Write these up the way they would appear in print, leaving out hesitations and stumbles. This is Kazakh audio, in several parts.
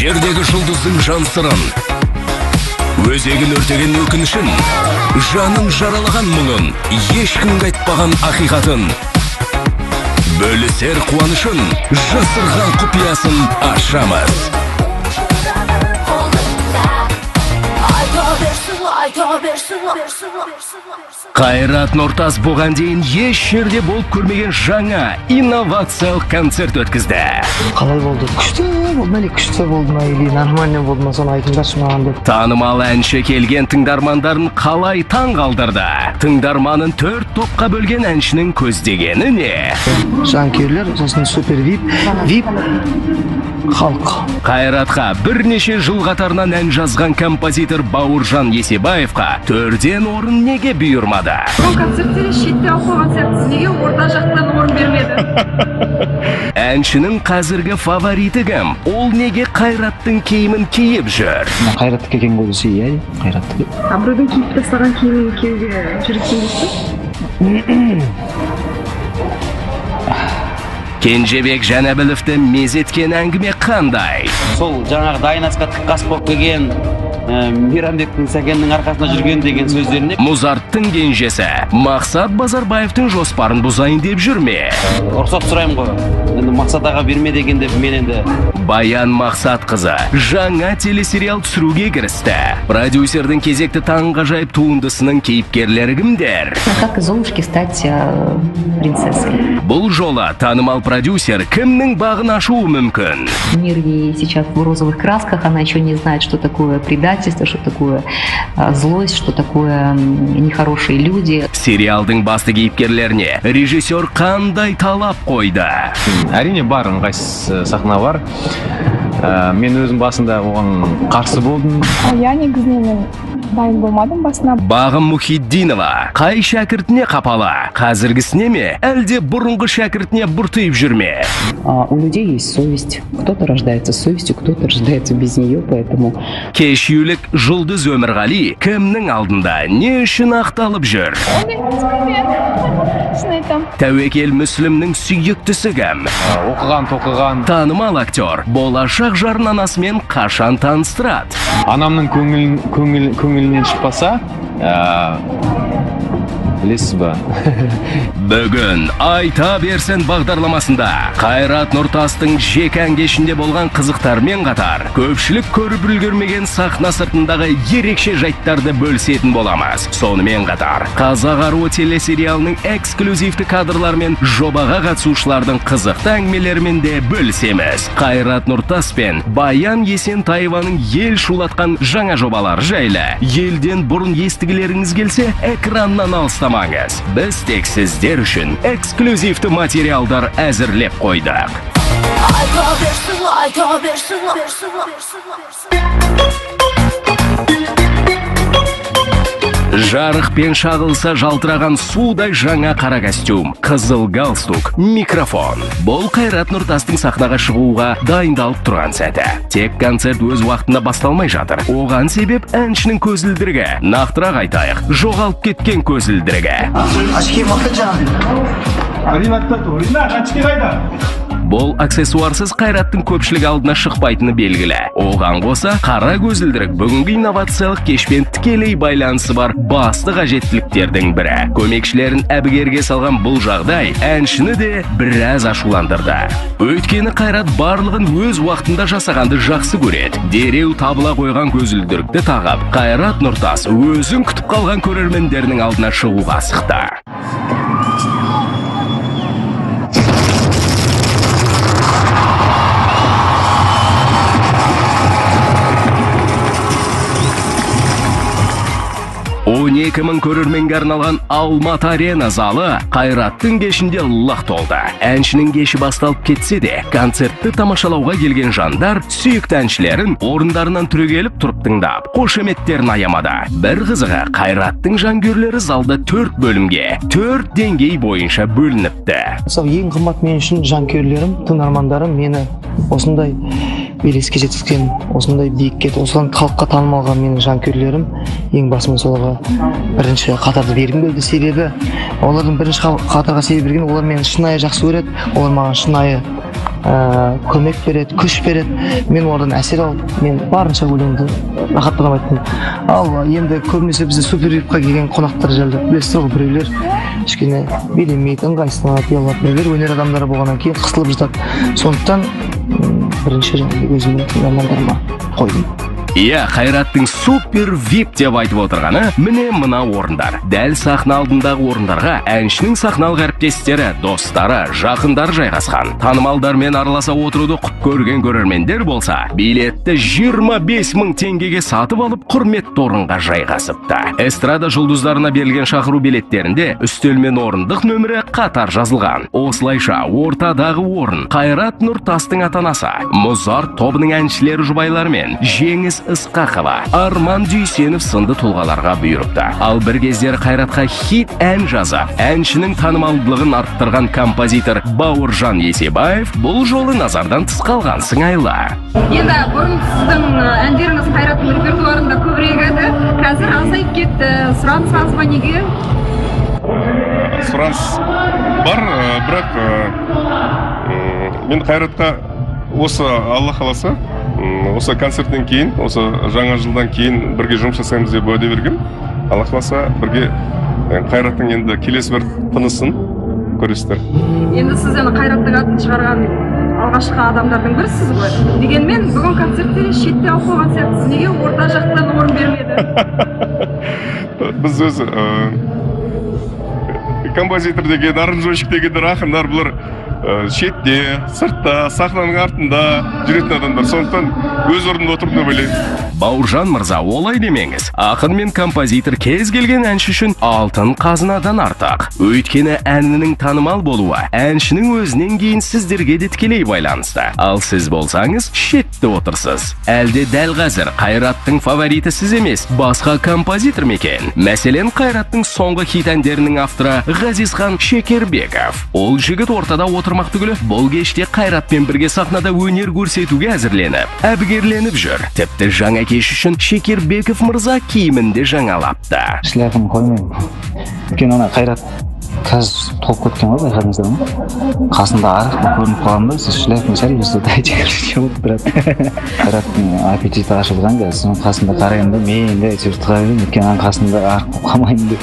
жердегі жұлдыздың жан сырын, өзегін өртеген өкінішін, жанын жаралаған мұңын, ешкімге айтпаған ақиқатын, бөлісер қуанышын, жасырған құпиясын ашамыз. Қайрат Нұртас бұған дейін еш жерде болып көрмеген жаңа инновациялық концерт өткізді. Қалай болды? Күшті болды ма, или нормально болды ма, соны айтыңдаршы маған деп. Танымал әнші келген тыңдармандарын қалай таң қалдырды? Тыңдарманын 4 топқа бөлген әншінің көздегені не? Жанкүйерлер, сосын супер вип, халық. Қайратқа бірнеше жыл қатарынан ән жазған композитор Бауыржан Есебаевқа 4-ден орын неге бұйырмады? Бұл концертте шетте оқыған сияқты, неге орта жақтан орын бермеді? Әншінің қазіргі фавориті кім? Ол неге Қайраттың киімін киіп жүр? Қайраттікі екен ғой десе, иә, Қайраттікі. Біреудің киіп тастаған киімін киюге жүрексің. Кенжебек Жанәбіловті мезеткен әңгіме қандай? Сол жаңағы дайынасқа тыққас болып келген Мейрамбектің Сәкеннің арқасында жүрген деген сөздеріне. Музарттың кенжесі Мақсат Базарбаевтың жоспарын бұзайын деп жүр ме? Рұқсат сұраймын ғой. Енді Мақсат аға берме дегенде мен енді. Баян Мақсат қызы жаңа телесериал түсіруге кірісті. Продюсердің кезекті таңғажайып туындысының кейіпкерлері кімдер? Как из Золушки стать принцессой? Бұл жолы танымал продюсер кімнің бағын ашуы мүмкін? Мир ей сейчас в розовых красках, она еще не знает, что такое предательство, что такое злость, что такое нехорошие люди. Сериалдың басты кейіпкерлеріне режиссер қандай талап қойды? Әрине бар, ыңғайсыз сахна бар. Мен өзім басында оған қарсы болдым. Я негізінен дайын болмадым басына. Бағым Мұхиддинова қай шәкіртіне қапалы? Қазіргісіне ме, әлде бұрынғы шәкіртіне бұртайып жүрме? У людей есть совесть. Кто-то рождается с совестью, кто-то рождается без нее, поэтому... Кешеулік Жұлдыз Өмірғали кімнің алдында не үшін ақталып жүр? Тәуекел Мүслімнің сүйіктісі кім? Оқыған. Танымал актер болашақ жарын анасымен қашан таныстырады? Анамның көңілінен шықпаса, білесіз ба? Бүгін айта берсін бағдарламасында Қайрат Нұртастың жекән кешінде болған қызықтармен қатар көпшілік көріп үлгермеген сахна сыртындағы ерекше жайттарды бөлісетін боламыз. Сонымен қатар Қазақ аруы телесериалының эксклюзивті кадрлармен жобаға қатысушылардың қызықты әңгімелерімен де бөлісеміз. Қайрат Нұртас пен Баян Есентаеваның ел шулатқан жаңа жобалар жайлы елден бұрын естігілеріңіз келсе, экраннан алыстамаңыз. Біз тек сіздер үшін эксклюзивті материалдар әзірлеп қойдық. Жарықпен шағылса жалтыраған судай жаңа қара костюм, қызыл галстук, микрофон. Бұл Қайрат Нұртастың сахнаға шығуға дайындалып тұрған сәті. Тек концерт өз уақытында басталмай жатыр. Оған себеп әншінің көзілдірігі. Нақтырақ айтайық, жоғалып кеткен көзілдірігі. Ашке мақта Бұл аксессуарсыз Қайраттың көпшілік алдына шықпайтыны белгілі. Оған қоса қара көзілдірік бүгінгі инновациялық кешпен тікелей байланысы бар басты қажеттіліктердің бірі. Көмекшілерін әбігерге салған бұл жағдай әншіні де біраз ашуландырды. Өйткені Қайрат барлығын өз уақытында жасағанды жақсы көреді. Дереу табыла қойған көзілдірікті тағып, Қайрат Нұртас өзін күтіп қалған көрермендерінің алдына шығуға асықты. Он 12 мың көрерменге арналған Алматы Арена залы Қайраттың кешінде лық толды. Әншінің кеші басталып кетсе де, концертті тамашалауға келген жандар сүйікті әншілерін орындарынан түрегеліп тұрып тыңдап, қошеметтерін аямады. Бір қызығы, Қайраттың жанкүйерлері залда 4 бөлімге, 4 деңгей бойынша бөлініпті. Мысалы, ең қымбат мен үшін жанкүйерлерім, тыңдармандарым мені осындай белеске жеткізген, осындай биікке, осыдан халыққа танымалған менің жанкүйерлерім, ең басымен соларға бірінші қатарды бергім келді. Себебі олардың бірінші қатарға себеп берген, олар мені шынайы жақсы көреді, олар маған шынайы көмек береді, күш береді. Мен олардан әсер алып, мен барынша өлеңді рахаттанып айттым. Ал енді көбінесе бізде супервипқа келген қонақтар жайлы білесіздер ғой, біреулер кішкене билемейді, ыңғайсызданады, ұялады, біреулер өнер адамдары болғаннан кейін қысылып жатады. Сондықтан бірінші өзімнің тыңдармандарыма қойдым. Иә, Қайраттың супер вип деп айтып отырғаны міне мына орындар. Дәл сахна алдындағы орындарға әншінің сахналық әріптестері, достары, жақындары жайғасқан. Танымалдармен араласа отыруды құп көрген көрермендер болса, билетті 25 мың теңгеге сатып алып, құрметті орынға жайғасыпты. Эстрада жұлдыздарына берілген шақыру билеттерінде үстелмен орындық нөмірі қатар жазылған. Осылайша ортадағы орын Қайрат Нұртастың ата-анасы, Мұзарт тобының әншілері жұбайларымен Жеңіс Ысқақова, Арман Дүйсенов сынды тұлғаларға бұйырыпты. Ал бір кездері Қайратқа хит ән жазып, әншінің танымалдылығын арттырған композитор Бауыржан Есебаев бұл жолы назардан тыс қалған сыңайлы. Енді бұрын сіздің әндеріңіз Қайраттың репертуарында көбірек еді, қазір азайып кетті. Сұраныс аз ба, неге? Сұраныс бар, бірақ мен Қайратқа осы Алла қаласа, осы концерттен кейін, осы жаңа жылдан кейін бірге жұмыс жасаймыз деп уәде бергем. Алла қаласа бірге Қайраттың енді келесі бір тынысын көресіздер. Енді сіз Қайраттың атын шығарған алғашқы адамдардың бірісіз ғой. Дегенмен бүгін концертте шетте алып қойған сияқтысыз. Неге орта жақтан орын бермеді? Біз өзі композитор деген, аранжировщик дегендер, ақындар бұлар шетте, сыртта, сахнаның артында жүретін адамдар. Сондықтан өз орнында отырып деп ойлаймын. Бауыржан мырза, олай демеңіз. Ақын мен композитор кез келген әнші үшін алтын қазынадан артық. Өйткені әнінің танымал болуы әншінің өзінен кейін сіздерге де тікелей байланысты. Ал сіз болсаңыз шетте отырсыз. Әлде дәл қазір Қайраттың фавориті сіз емес, басқа композитор мекен? Мәселен, Қайраттың соңғы хит әндерінің авторы Ғазизхан Шекербеков. Ол жігіт ортада отырмақ түгілі, бұл кеште Қайратпен бірге сахнада өнер көрсетуге әзірленіп, әбігерленіп жүр. Тіпті жаңа кеш үшін Шекербеков мырза киімінде жаңалапты. Шляпын қоймаймын. Өйткені ана Қайрат қазір толып кеткен ғой, байқадыңыздар ма? Қасында арық көрініп қалғанда, сіз шляпын сәл дайте жауып тұрады. Қайраттың аппетиті ашылған қазір, соның қасында қараймын да, мен де әйтеуір тұра беремін, өйткені қасында арық болып қалмайын деп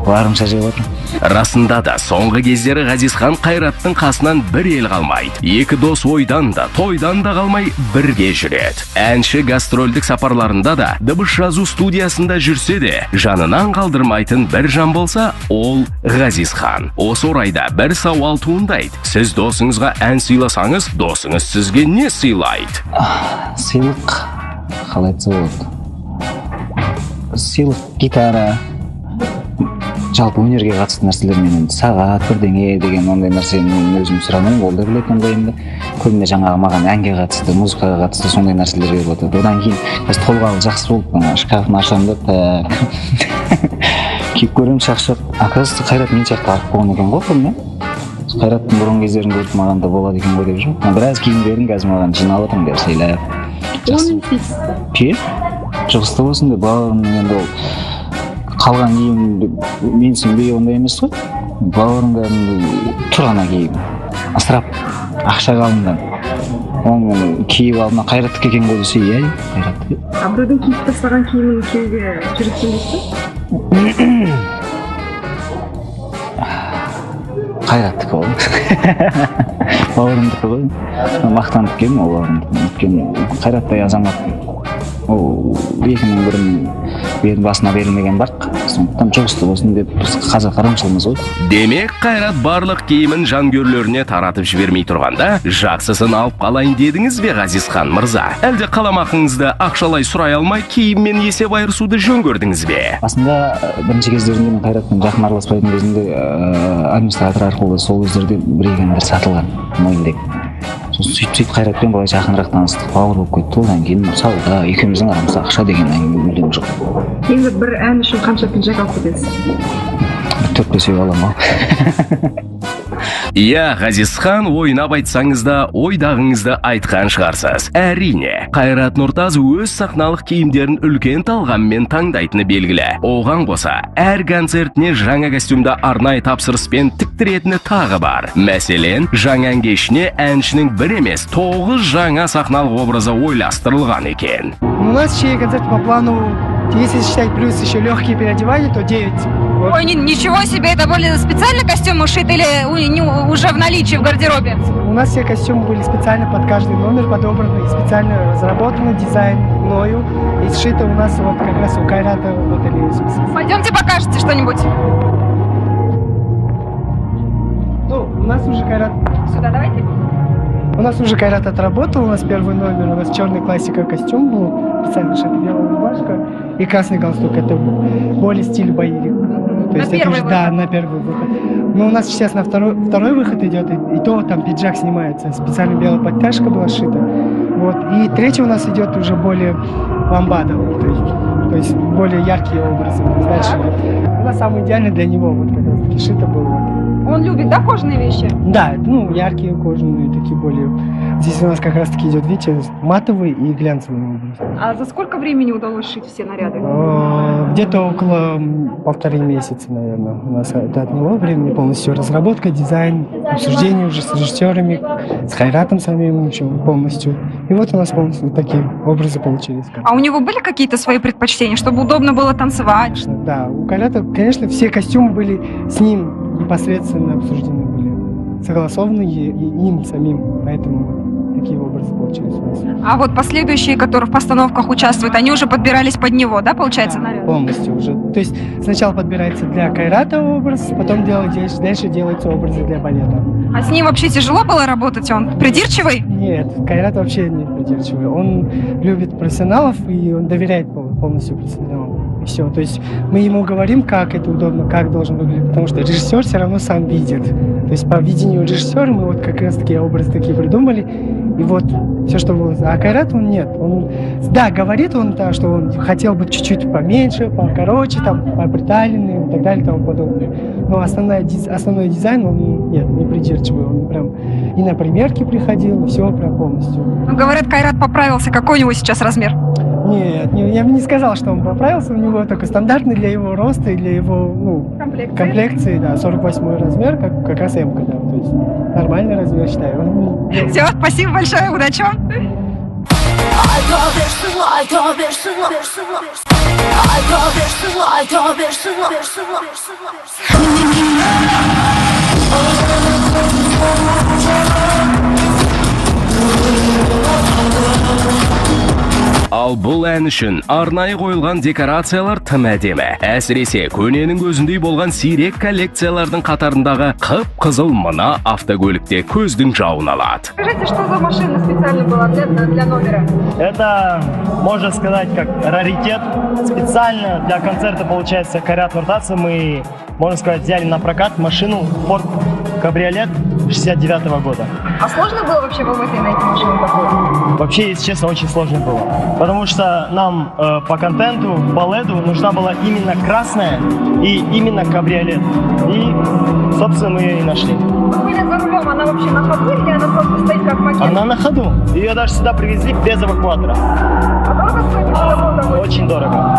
барымша жеп отырмын. Расында да соңғы кездері Ғазизхан Қайраттың қасынан бір ел қалмайды. Екі дос ойдан да, тойдан да қалмай бірге жүреді. Әнші гастрольдік сапарларында да, дыбыс жазу студиясында жүрсе де, жанынан қалдырмайтын бір жан болса, ол Ғазизхан. Осы орайда бір сауал туындайды. Сіз досыңызға ән сыйласаңыз, досыңыз сізге не сыйлайды? Сыйлық, қалай айтса болады? Сыйлық, гитара, жалпы өнерге қатысты нәрселермен, сағат, бірдеңе деген ондай нәрсені өзім сұрамаймын, ол да білетін қойымды. Көбіне жаңағы маған әнге қатысты, музыкаға қатысты сондай нәрселерге болады. Одан кейін қазір толғалы жақсы болып, шкафын ашамын деп, киіп көремін шақшақ. Оказывается, Қайрат мен сияқты арық болған екен ғой көбіне. Қайраттың бұрын кездерін көріп маған да болады екен ғой деп жүрмін. Біраз киімдерін қазір маған жиналып отырмын деп сыйлап. Ке? Жұғысты болсын деп, бауырым енді ол қалған киім менсінбей ондай емес қой. Бауырым кәдімгі тұрғана киім. Асырап, ақшаға алынған. Оның киіп алдына Қайраттық екен ғой десе, иә, Қайраттық. Біреудің киіп тастаған киімін киюге жүрексің дейсің? Қайраттық ол. Бауырымдікі ғой. Мақтанып келдім ол бауырымдікі. Өйткені Қайраттай азамат. Ол екінің бірін басына берілмеген бақ. Сондықтан жұғысты болсын деп біз қазақ ырымшылымыз ғой. Демек, Қайрат барлық киімін жанкүйерлеріне таратып жібермей тұрғанда, жақсысын алып қалайын дедіңіз бе, Ғазизхан мырза? Әлде қаламақыңызды ақшалай сұрай алмай, киіммен есеп айырысуды жөн көрдіңіз бе? Басында бірінші кездерінде мен Қайратпен жақын араласпайтын кезінде администратор арқылы сол кездерде бір-екі әндер сатылған, мойындеп. Сөйтіп Қайратпен былай жақынырақ таныстық, бауыр болып кетті. Одан кейін сауда, екеуміздің арамызда ақша деген әңгіме мүлдем жоқ. Енді бір ән үшін қанша пинжак алып кетесіз? 4-5 үй аламын ау. Иә, Ғазизхан, ойнап айтсаңыз да, ойдағыңызды айтқан шығарсыз. Әрине, Қайрат Нұртас өз сахналық киімдерін үлкен талғаммен таңдайтыны белгілі. Оған қоса, әр концертіне жаңа костюмда арнайы тапсырыспен тіктіретіні тағы бар. Мәселен, жаңа кешіне әншінің бір емес 9 жаңа сахналық образы ойластырылған екен. У нас еще концерт по плану, если считать плюс еще легкие переодевания, то 9. Вот. Ой, ничего себе, это более специальный костюм ушит или уже в наличии в гардеробе? У нас все костюмы были специально под каждый номер подобраны, специально разработаны, дизайн мною. И сшито у нас вот как раз у Кайрата работали. Пойдемте покажете что-нибудь. Ну, у нас уже Кайрат... Сюда давайте. У нас уже Кайрат отработал, у нас первый номер, у нас черный классика костюм был, специально шита белая рубашка и красный галстук, это более стиль боевик. То есть это уже, да, на первый выход. Но у нас сейчас на второй выход идет, и то там пиджак снимается, специально белая подтяжка была сшита. Вот. И третий у нас идет уже более ламбадовый, то есть более яркие образы. Дальше. У нас самый идеальный для него, вот как раз таки шито было. Он любит, да, кожаные вещи? Да, ну, яркие кожаные, такие более... Здесь у нас как раз таки идет, видите, матовый и глянцевый образ. А за сколько времени удалось шить все наряды? Где-то около 1,5 месяца, наверное. У нас это отняло времени полностью. Разработка, дизайн, обсуждение уже с режиссерами, с Хайратом самим еще полностью. И вот у нас полностью такие образы получились. А у него были какие-то свои предпочтения, чтобы удобно было танцевать? Да, у Хайрата, конечно, все костюмы были с ним непосредственно обсуждены были, согласованы им самим, поэтому такие образы получились у нас. А вот последующие, которые в постановках участвуют, они уже подбирались под него, да, получается, да, наряд? Полностью уже. То есть сначала подбирается для Кайрата образ, потом дальше делаются образы для балета. А с ним вообще тяжело было работать? Он придирчивый? Нет, Кайрат вообще не придирчивый. Он любит профессионалов и он доверяет полностью профессионалам. И все. То есть мы ему говорим, как это удобно, как должен выглядеть, потому что режиссер все равно сам видит. То есть по видению режиссера мы вот как раз такие образы такие придумали, и вот все, что было. А Кайрат, он нет. Он, да, говорит он, да, что он хотел бы чуть-чуть поменьше, покороче, там, поприталенный и так далее и тому подобное. Но основной дизайн, он нет, не придирчивый. Он прям и на примерки приходил, все прям полностью. Ну, говорят, Кайрат поправился. Какой у него сейчас размер? Нет, я бы не сказал, что он поправился, у него только стандартный для его роста и для его комплекции, да, 48 размер, как раз М-ка, да, то есть нормальный размер, считаю. Все, спасибо большое, удачи вам! Ал бұл ән үшін арнайы қойылған декорациялар тым әдемі. Әсіресе көненің көзіндей болған сирек коллекциялардың қатарындағы қып-қызыл мына автокөлікте көздің жауын алады. Скажите, что за машина специально была для номера? Это, можно сказать, как раритет. Специально для концерта, получается, Кайрат Нуртаса мы, можно сказать, взяли на прокат машину Ford Кабриолет 69-го года. А сложно было вообще в этой найти машину такую? Вообще, если честно, очень сложно было. Потому что нам по контенту, по леду нужна была именно красная и именно кабриолет. И, собственно, мы ее и нашли. Вы были за рулем, она вообще на ходу или она просто стоит как макет? Она на ходу. Ее даже сюда привезли без эвакуатора. А дорого стоит? Очень дорого.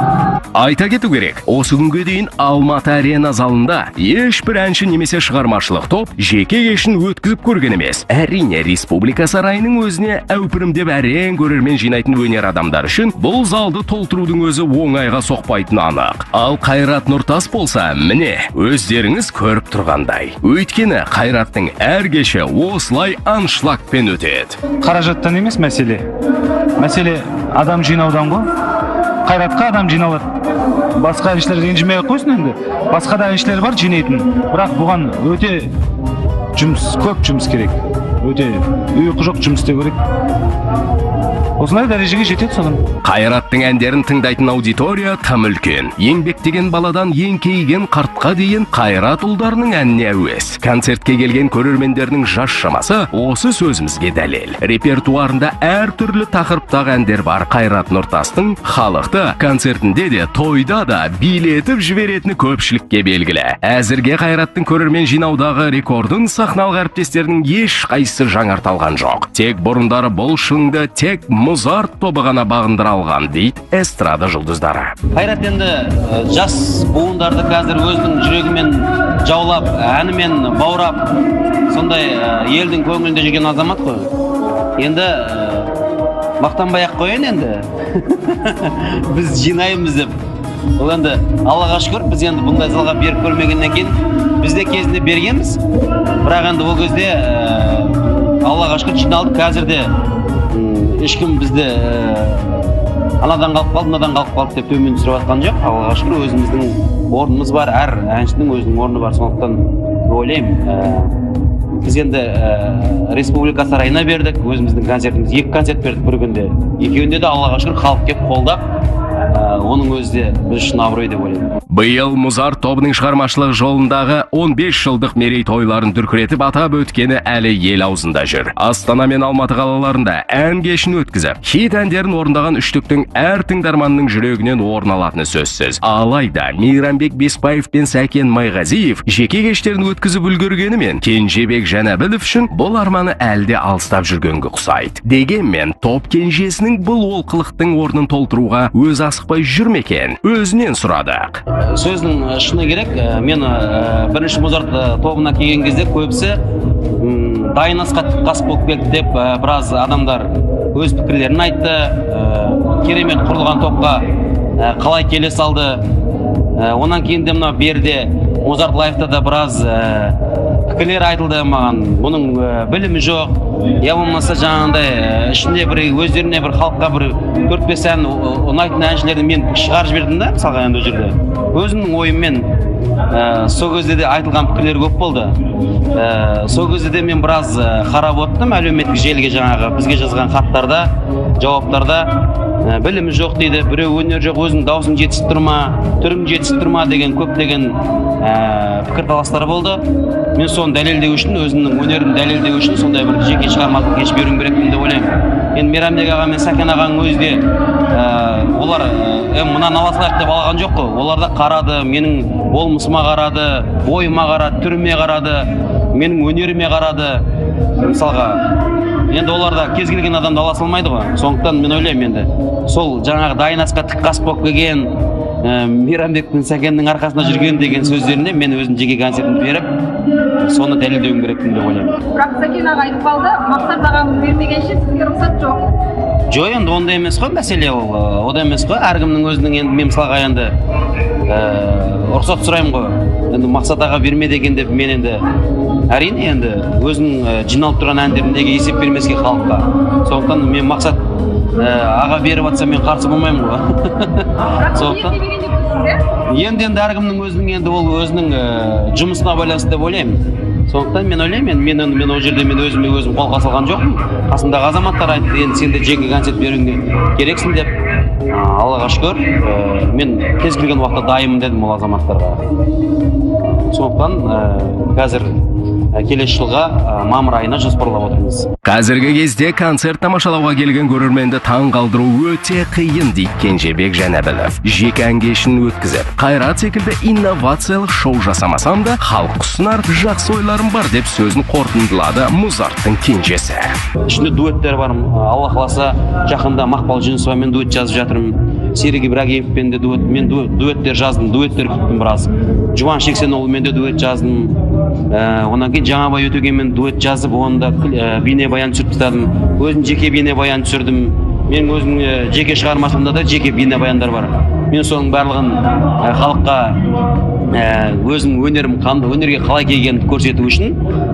Айта кету керек, осы күнге дейін Алматы арена залында ешбір әнші немесе шығармашылық топ жеке кешін өткізіп көрген емес. Әрине, республика сарайының өзіне әупірімдеп әрең көрермен жинайтын өнер адамдар үшін бұл залды толтырудың өзі оңайға соқпайтын анық. Ал Қайрат Нұртас болса, міне, өздеріңіз көріп тұрғандай. Өйткені Қайраттың әр кеші осылай аншлагпен өтеді. Қаражаттан емес мәселе. Мәселе адам жинаудан ғой. Қайратқа адам жиналады. Басқа әншілер ренжімей қойсын енді. Басқа да әншілер бар жинайтын. Бірақ бұған өте көп жұмыс керек. Өте ұйқы жоқ жұмыс істеу керек. осындай дәрежеге жетеді содан. Қайраттың әндерін тыңдайтын аудитория тым үлкен. Еңбектеген баладан еңкейген қартқа дейін Қайрат ұлдарының әніне әуес. Концертке келген көрермендердің жас шамасы осы сөзімізге дәлел. Репертуарында әр түрлі тақырыптағы әндер бар Қайрат Нұртастың халықты концертінде де, тойда да билетіп жіберетіні көпшілікке белгілі. Әзірге Қайраттың көрермен жинаудағы рекордын сахналық әріптестерінің еш қайсысы жаңарталған жоқ. Тек бұрындары бұл шыңды тек Музарт тобы ғана бағындыра алған дейді эстрада жұлдыздары. Қайрат енді жас буындарды қазір өзінің жүрегімен жаулап, әнімен баурап, сондай елдің көңілінде жүрген азамат қой. Енді мақтанбай-ақ қояйын енді. Біз жинаймыз деп. Ол енді Аллаға шүкір, біз енді бұндай залға беріп көрмегеннен кейін біз де кезінде бергенбіз. Бірақ енді ол кезде Аллаға шүкір жиналдық. Қазірде ешкім бізді анадан қалып қалды, мынадан қалып қалды деп төмен түсіріп жатқан жоқ. Аллаға шүкір өзіміздің орнымыз бар, әр әншінің өзінің орны бар. Сондықтан ойлаймын, біз енді республика сарайына бердік, өзіміздің концертіміз, 2 концерт бердік бір күнде. Екеуінде де Аллаға шүкір халық кеп қолдап, оның өзі де біз үшін абырой деп ойлаймын. Биыл Музарт тобының шығармашылық жолындағы 15 жылдық мерейтойларын дүркіретіп атап өткені әлі ел аузында жүр. Астана мен Алматы қалаларында ән кешін өткізіп, хит әндерін орындаған үштіктің әр тыңдарманның жүрегінен орын алатыны сөзсіз. Алайда Мейрамбек Беспаев пен Сәкен Майғазиев жеке кештерін өткізіп үлгергенімен, Кенжебек Жанәбілов үшін бұл арманы әлде алыстап жүргенге ұқсайды. Дегенмен, топ кенжесінің бұл олқылықтың орнын толтыруға өз асықпай жүрмекен, өзінен сұрадық. Сөздің шыны керек, мен бірінші Музарт тобына келген кезде көбісі дайын асқа қас болып келді деп біраз адамдар өз пікірлерін айтты. Керемет құрылған топқа қалай келе салды. Онан кейін де мына берде Музарт лайфта да біраз пікірлер айтылды маған. Бұның білімі жоқ. Я болмаса жаңағындай ішінде бір өздеріне бір халыққа бір 4-5 ән ұнайтын әншілерді мен шығарып жібердім да, мысалға енді ол жерде. Өзімнің ойыммен сол кезде де айтылған пікірлер көп болды. Сол кезде де мен біраз қарап отырдым әлеуметтік желіге, жаңағы бізге жазған хаттарда, жауаптарда білімі жоқ дейді, біреу өнер жоқ, өзінің даусын жетісіп тұрма, түрің жетісіп тұрма деген көптеген пікірталастар болды. Мен соны дәлелдеу үшін, өзімнің өнерін дәлелдеу үшін сондай бір жеке шығармашылық кеш беруім керекпін деп ойлаймын. Енді Мейрамбек аға мен Сәкен ағаның өзі де олар мынаны ала салайық деп алған жоқ қой. Олар да қарады, менің болмысыма қарады, бойыма қарады, түріме қарады, менің өнеріме қарады. Мысалға, енді оларда кез келген адамды ала салмайды ғой. Сондықтан мен ойлаймын, енді сол жаңағы дайын асқа тік қас болып келген Мейрамбек пен Сәкеннің арқасында жүрген деген сөздеріне мен өзім жеке концертімді беріп, соны дәлелдеуім керекпін деп ойлаймын. Бірақ Сәкен аға айтып қалды, Мақсат ағамыз бермегенше сізге рұқсат жоқ. Жоқ, енді ондай емес қой мәселе, ол ондай емес қой. Әркімнің өзінің, енді мен мысалға енді рұқсат сұраймын ғой. Енді Мақсат аға берме деген деп мен енді әрине енді өзінің жиналып тұрған әндерін неге есеп бермеске халыққа. Сондықтан мен Мақсат аға беріп жатса мен қарсы болмаймын ғой. Енді әркімнің өзінің, енді ол өзінің жұмысына байланысты деп ойлаймын. Сондықтан мен ойлаймын, мен ол жерде мен өзім қолға салған жоқпын. Қасымдағы азаматтар айтты, енді сен де жеке концерт беруіңе керексің деп. Аллаға шүкір, мен кез келген уақытта дайынмын дедім ол азаматтарға. Сондықтан қазір келесі жылға мамыр айына жоспарлап отырмыз. Қазіргі кезде концерт тамашалауға келген көрерменді таң қалдыру өте қиын дейді Кенжебек Жанәбілов. Жеке ән кешін өткізіп, Қайрат секілді инновациялық шоу жасамасам да, халық ұсынар жақсы ойларым бар деп сөзін қорытындылады Музарттың кенжесі. Ішінде дуэттер бар. Алла қаласа жақында Мақпал Жүнісовамен дуэт жазып жатырмын. Серік Ибрагимовпен де мен дуэттер жаздым, дуэттер күттім біраз. Жұбан Шексенұлымен де дуэт жаздым. Онан кейін Жаңабай Өтегенмен дуэт жазып, онда бейнебаян түсіріп тастадым. Өзім жеке бейнебаян түсірдім. Менің өзім жеке шығармашылығымда да жеке бейнебаяндар бар. Мен соның барлығын халыққа өзім өнерге қалай келгенімді көрсету үшін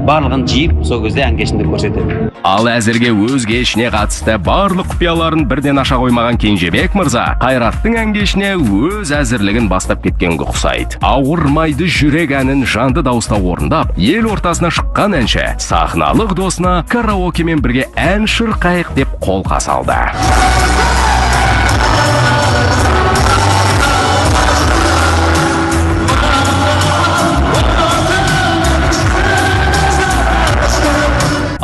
барлығын жиып сол кезде ән кешінде көрсетеді. Ал әзірге өз кешіне қатысты барлық құпияларын бірден аша қоймаған Кенжебек мырза Қайраттың ән кешіне өз әзірлігін бастап кеткенге ұқсайды. Ауырмайды жүрек әнін жанды дауыста орындап, ел ортасына шыққан әнші сахналық досына караокемен бірге ән шырқайық деп қолқа салды.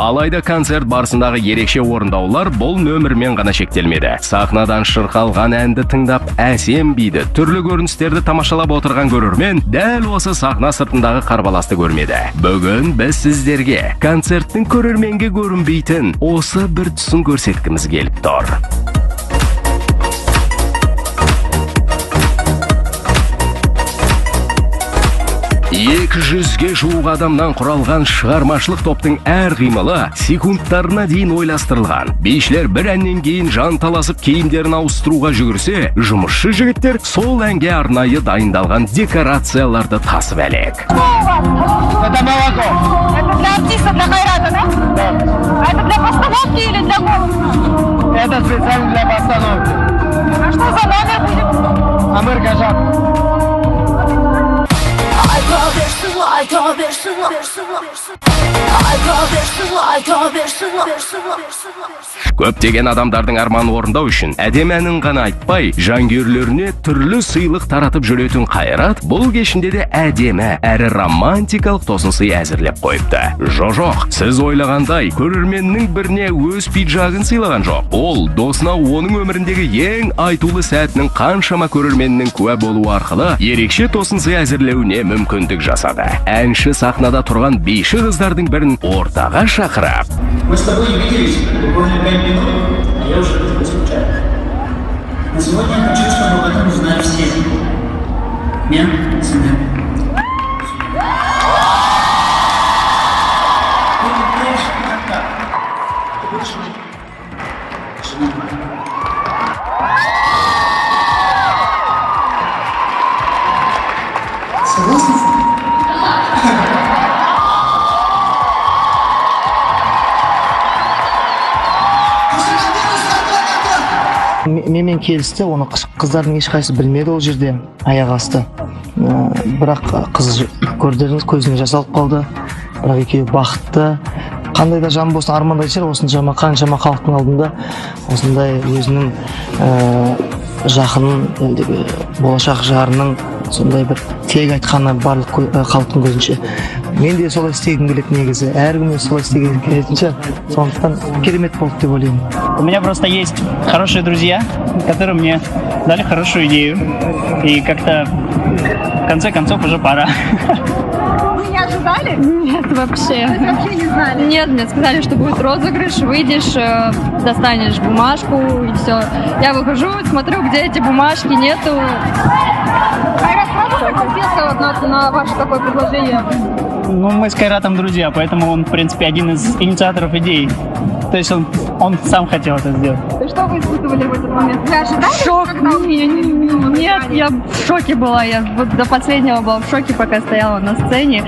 Алайда концерт барысындағы ерекше орындаулар бұл нөмірмен ғана шектелмеді. Сахнадан шырқалған әнді тыңдап, әсем биді, түрлі көріністерді тамашалап отырған көрермен дәл осы сахна сыртындағы қарбаласты көрмеді. Бүгін біз сіздерге концерттің көрерменге көрінбейтін осы бір тұсын көрсеткіміз келіп тұр. 200-ге жуық адамнан құралған шығармашылық топтың әр қимылы секундтарына дейін ойластырылған. Бишілер бір әннен кейін жан таласып киімдерін ауыстыруға жүгірсе, жұмысшы жігіттер сол әнге арнайы дайындалған декорацияларды тасып әлек. Это молоко. Это для артиста, для Кайрата, да? Да. А это для постановки или для голоса? Это специально для постановки. А что за номер будет? Амыр Гажап. Көптеген адамдардың арманын орындау үшін әдемі әнін ғана айтпай, жанкүйерлеріне түрлі сыйлық таратып жүретін Қайрат бұл кешінде де әдемі әрі романтикалық тосын сый әзірлеп қойыпты. Жоқ, сіз ойлағандай көрерменнің біріне өз пиджагын сыйлаған жоқ. Ол досына оның өміріндегі ең айтулы сәтінің қаншама көрерменнің куә болуы арқылы ерекше тосын сый әзірлеуіне мүмкіндік жасады. Әнші сахнада тұрған биші қыздардың бірін ортаға шақырып: Мы с тобой не виделись буквально 5 минут, а я уже тебя скучаю. На сегодня я хочу, чтобы об этом узнали все. Нет? Семья. Ты понимаешь, как так? Ты будешь жена моя. Согласна? Менімен келісті, оны қыздардың ешқайсысы білмеді ол жерде, аяқ асты. Бірақ қыз көрдіңіз, көзіне жасалып қалды. Бірақ екеуі бақытты. Қандай да жан болсын армандайды шығар, осыншама қаншама халықтың алдында осындай өзінің жақынын, елдегі болашақ жарының сондай бір тілек айтқаны барлық халықтың көзінше. Мен де солай істегім келеді негізі. Әркім солай істегім келетін шығар. Сондықтан керемет болды деп ойлаймын. У меня просто есть хорошие друзья, которые мне дали хорошую идею. И как-то в конце концов уже пора. Вы не ожидали? Нет, вообще. Вы вообще не знали? Нет, мне сказали, что будет розыгрыш, выйдешь, достанешь бумажку и все. Я выхожу, смотрю, где эти бумажки, нету. Кайрат сразу согласился на ваше такое предложение? Ну, мы с Кайратом друзья, поэтому он, в принципе, один из инициаторов идей. То есть он сам хотел это сделать. И что вы испытывали в этот момент? Вы ожидали? Шок. Нет, я в шоке была. Я вот до последнего была в шоке, пока стояла на сцене.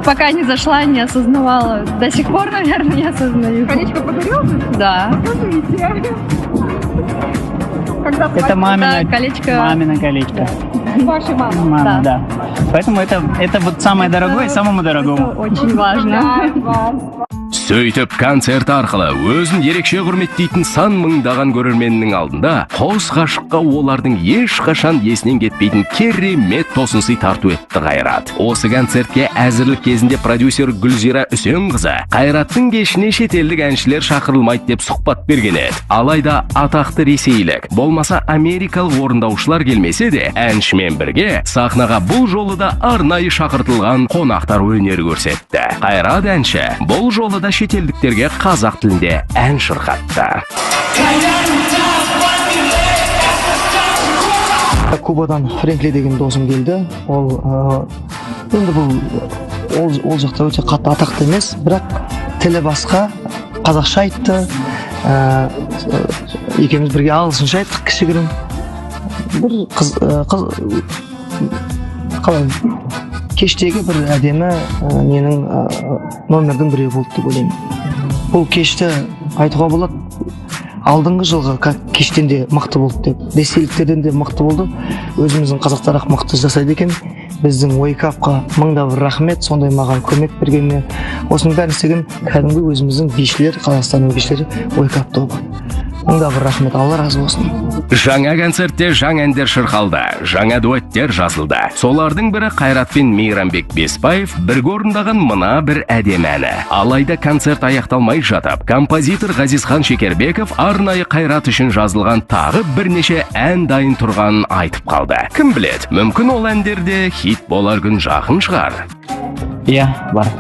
Пока не зашла, не осознавала. До сих пор, наверное, не осознаю. Колечко подарил? Да. Покажите. Это мамина, колечко. Мамина колечко. Ваша мама? Мама, да. Поэтому это вот самое дорогое и самому дорогому. Очень важно. Сөйтіп, концерт арқылы өзін ерекше құрметтейтін сан мыңдаған көрерменнің алдында қос ғашыққа олардың ешқашан есінен кетпейтін керемет тосын сый тарту етті Қайрат. Осы концертке әзірлік кезінде продюсер Гүлзира Үсенқызы Қайраттың кешіне шетелдік әншілер шақырылмайды деп сұхбат берген еді. Алайда атақты ресейлік, болмаса америкалық орындаушылар келмесе де, әншімен бірге сахнаға бұл жолы да арнайы шақыртылған қонақтар өнер көрсетті. Қайрат әнші бұл жолы да шетелдіктерге қазақ тілінде ән шырқатты. Кубадан Френкли деген досым келді. Ол енді ол жақта өте қатты атақты емес, бірақ тілі басқа, қазақша айтты. Екеуміз бірге ағылшынша айттық, кішігірім. Бір қалай кештегі бір әдемі менің номердің біреуі болды деп ойлаймын. Бұл кешті айтуға болады алдыңғы жылғы кештен де мықты болды деп, ресейліктерден де мықты болды. Өзіміздің қазақтар ақ мықты жасайды екен. Біздің Wake-Up'қа мыңда бір рахмет, сондай маған көмек бергеніне. Осының бәрін істеген кәдімгі өзіміздің бишілер, Қазақстанның бишілері Wake-Up тобы. Мыңда бір рахмет, Алла разы болсын. Жаңа концертте жаңа әндер шырқалды, жаңа дуэттер жазылды. Солардың бірі Қайрат пен Мейрамбек Беспаев бірге орындаған мына бір әдемі әні. Алайда концерт аяқталмай жатып, композитор Ғазизхан Шекербеков арнайы Қайрат үшін жазылған тағы бірнеше ән дайын тұрғанын айтып қалды. Кім біледі, мүмкін ол әндерде хит болар күн жақын шығар. Иә, бар.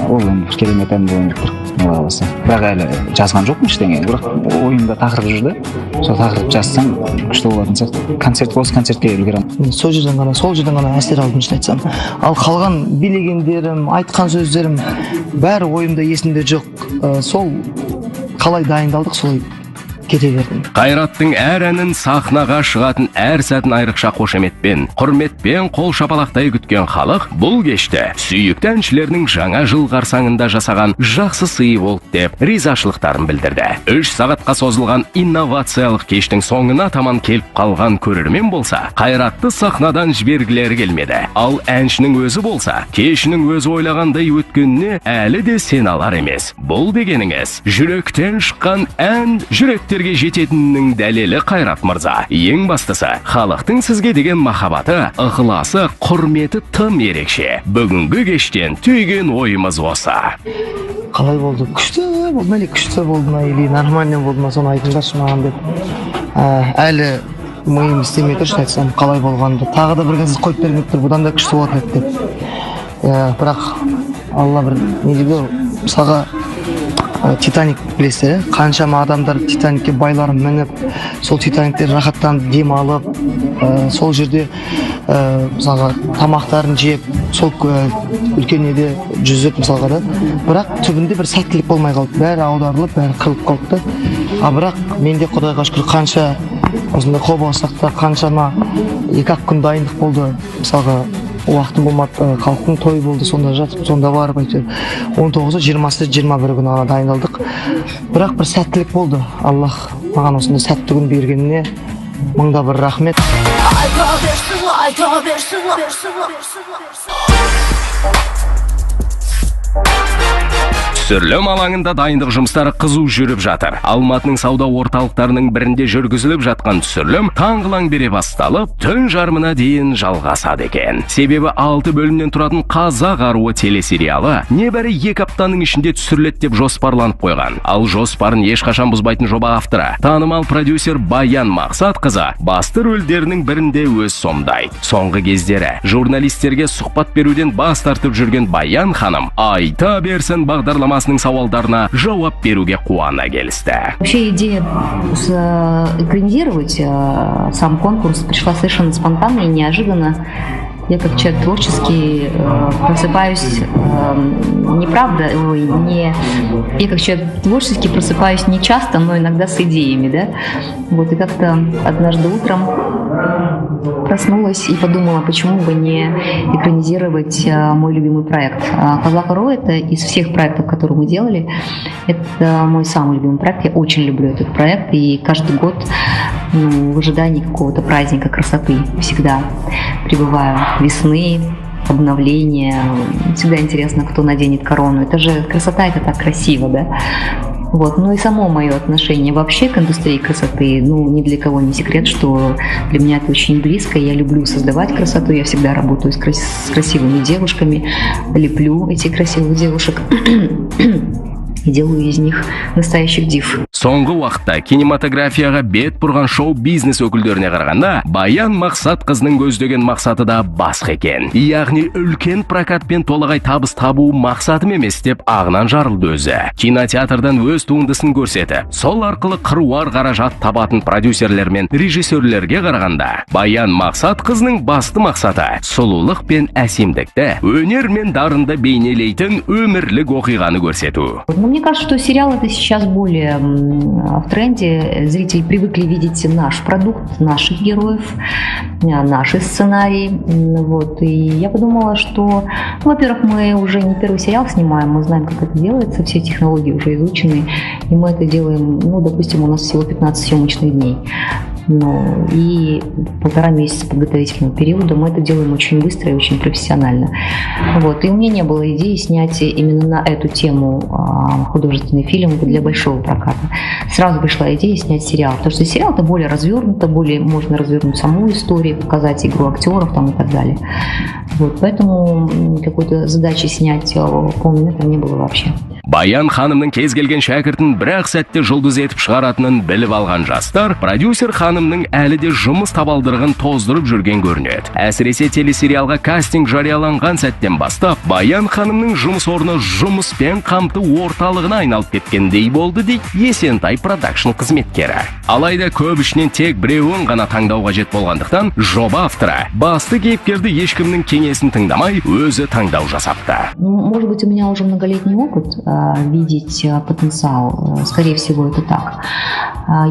Ол енді бір керемет ән болайын деп тұр. Бірақ әлі жазған жоқпын ештеңе. Бірақ ойымда тақырып жүрді. Сол тақырып жазсам күшті болатын сияқты. Концерт болса концертке үлгеремін. Сол жерден ғана әсер алдым шын айтсам. Ал қалған билегендерім, айтқан сөздерім бәрі ойымда есімде жоқ. Сол қалай дайындалдық, солай кете бердім. Қайраттың әр әнін сахнаға шығатын әр сәтін айрықша қошеметпен, құрметпен қол шапалақтай күткен халық бұл кешті сүйікті әншілерінің жаңа жыл қарсаңында жасаған жақсы сыйы болды деп ризашылықтарын білдірді. 3 сағатқа созылған инновациялық кештің соңына таман келіп қалған көрермен болса, Қайратты сахнадан жібергілері келмеді. Ал әншінің өзі болса, кешінің өзі ойлағандай өткеніне әлі де сен алар емес. Бұл дегеніңіз жүректен шыққан ән жүректе жететіннің дәлелі Қайрат мырза. Ең бастысы, халықтың сізге деген махаббаты, ықыласы, құрметі тым ерекше. Бүгінгі кештен түйген ойымыз осы. Қалай болды? Күшті болды ма, күшті болды ма, или нормально болды ма, соны айтыңдаршы маған деп. Әлі миым істемей тұр, айтсам, қалай болғанды. Тағы да бір кез қойып бермек тұр, бұдан да күшті болады деп. Бірақ Алла бір не дейді, мысалға Титаник білесіздер, қаншама адамдар Титаникке байларын мініп, сол Титаниктер рахаттанып дем алып, сол жерде мысалға тамақтарын жеп, сол үлкен неде жүзіп мысалға да. Бірақ түбінде бір сәттілік болмай қалды, бәрі аударылып, бәрі қылып қалды. Бірақ менде Құдайға шүкір қанша осындай қобалжысақта қаншама 2-ақ күн дайындық болды. Мысалға уақытым болмады, халықтың тойы болды, сонда жатып, сонда барып әйтеуір 19-ы, 20-сы, 21 күні ғана дайындалдық. Бірақ бір сәттілік болды. Аллах маған осындай сәтті күн бергеніне мыңда бір рахмет. Түсірлім алаңында дайындық жұмыстары қызу жүріп жатыр. Алматының сауда орталықтарының бірінде жүргізіліп жатқан түсірлім таңғылаң бере басталып, түн жарымына дейін жалғасады екен. Себебі 6 бөлімнен тұратын Қазақ аруы телесериалы небәрі 2 аптаның ішінде түсіріледі деп жоспарланып қойған. Ал жоспарын ешқашан бұзбайтын жоба авторы, танымал продюсер Баян Мақсатқызы басты рөлдерінің бірінде өз сомдайды. Соңғы кездері журналистерге сұхбат беруден бас тартып жүрген Баян ханым айта берсін бағдарламасының сауалдарына жауап беруге қуана келісті. Вообще идея экранизировать сам конкурс пришла совершенно спонтанно и неожиданно. Я как человек творческий просыпаюсь я как человек творческий просыпаюсь не часто, но иногда с идеями, да. Вот и как-то однажды утром проснулась и подумала, почему бы не экранизировать мой любимый проект. «Казак РУ» — это из всех проектов, которые мы делали, это мой самый любимый проект. Я очень люблю этот проект, и каждый год в ожидании какого-то праздника красоты всегда пребываю. Весны, обновления. Всегда интересно, кто наденет корону. Это же красота, это так красиво, да? Вот. Ну и само мое отношение вообще к индустрии красоты, ни для кого не секрет, что для меня это очень близко. Я люблю создавать красоту, я всегда работаю с красивыми девушками, леплю этих красивых девушек и делаю из них настоящих див. Соңғы уақытта кинематографияға бет бұрған шоу-бизнес өкілдеріне қарағанда, Баян Мақсатқызының көздеген мақсаты да басқа екен. Яғни үлкен прокатпен толағай табыс табу мақсатым емес деп ағынан жарылды өзі. Кинотеатрдан өз туындысын көрсетіп, сол арқылы қыруар қаражат табатын продюсерлер мен режиссерлерге қарағанда, Баян Мақсатқызының басты мақсаты сұлулық пен әсемдікті, өнер мен дарынды бейнелейтін өмірлік оқиғаны көрсету. Мне кажется, что сериал это сейчас более в тренде. Зрители привыкли видеть наш продукт, наших героев, наши сценарии. Вот. И я подумала, что, во-первых, мы уже не первый сериал снимаем, мы знаем, как это делается, все технологии уже изучены, и мы это делаем, допустим, у нас всего 15 съемочных дней. И 1,5 месяца подготовительного периода мы это делаем очень быстро и очень профессионально. Вот. И у меня не было идеи снять именно на эту тему художественный фильм для большого проката. Сразу пришла идея снять сериал, потому что сериал это более развернуто, более можно развернуть саму историю, показать игру актеров там, и так далее. Вот. Поэтому какой-то задачи снять полный метр не было вообще. Баян ханымның кез келген шәкіртін бір-ақ сәтте жұлдыз етіп шығаратынын біліп алған жастар, продюсер ханымның әлі де жұмыс табалдырығын тоздырып жүрген көрінеді. Әсіресе телесериалға кастинг жарияланған сәттен бастап, Баян ханымның жұмыс орны жұмыспен қамту орталығына айналып кеткендей болды дейді Есентай продакшн қызметкері. Алайда көп ішінен тек біреуін ғана таңдау қажет болғандықтан, жоба авторы басты кейіпкерді ешкімнің кеңесін тыңдамай өзі таңдау жасапты. Может быть, у меня уже многолетний опыт видеть потенциал. Скорее всего, это так.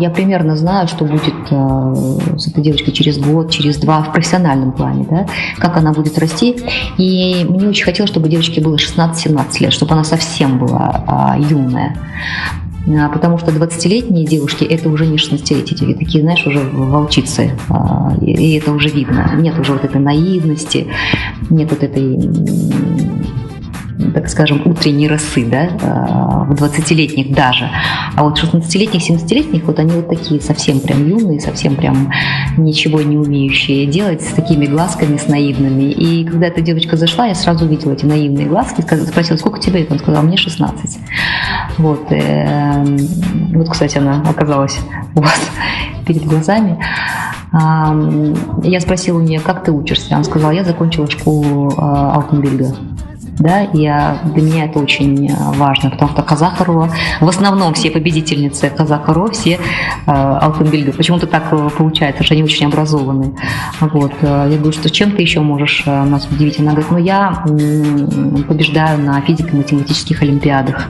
Я примерно знаю, что будет с этой девочкой через год, через два в профессиональном плане, да, как она будет расти. И мне очень хотелось, чтобы девочке было 16-17 лет, чтобы она совсем была юная. Потому что 20-летние девушки это уже не 16-летние, такие, знаешь, уже волчицы, и это уже видно. Нет уже вот этой наивности, нет вот этой, так скажем, утренней росы, да, в 20-летних даже. А вот 16-летних, 17-летних, вот они вот такие совсем прям юные, совсем прям ничего не умеющие делать, с такими глазками, с наивными. И когда эта девочка зашла, я сразу увидела эти наивные глазки, спросила, сколько тебе лет? Он сказал, мне 16. Вот, вот, кстати, она оказалась вот перед глазами. Я спросила у нее, как ты учишься? Она сказала, я закончила школу Алтенбильга. Да, и для меня это очень важно, потому что Казахарова, в основном все победительницы Казахарова, все Алтенбильга. Почему-то так получается, что они очень образованные. Вот. Я говорю, что чем ты еще можешь нас удивить? Она говорит, я побеждаю на физико-математических олимпиадах.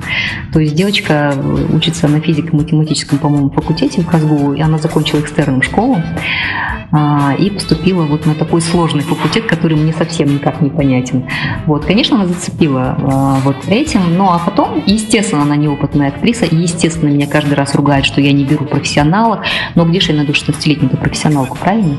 То есть девочка учится на физико-математическом, по-моему, факультете в Казгу, и она закончила экстерном школу и поступила вот на такой сложный факультет, который мне совсем никак не понятен. Вот, конечно, она зацепила вот этим, ну а потом, естественно, она неопытная актриса, и, естественно, меня каждый раз ругает, что я не беру профессионалов, но где же я найду 16-летнюю профессионалку, правильно?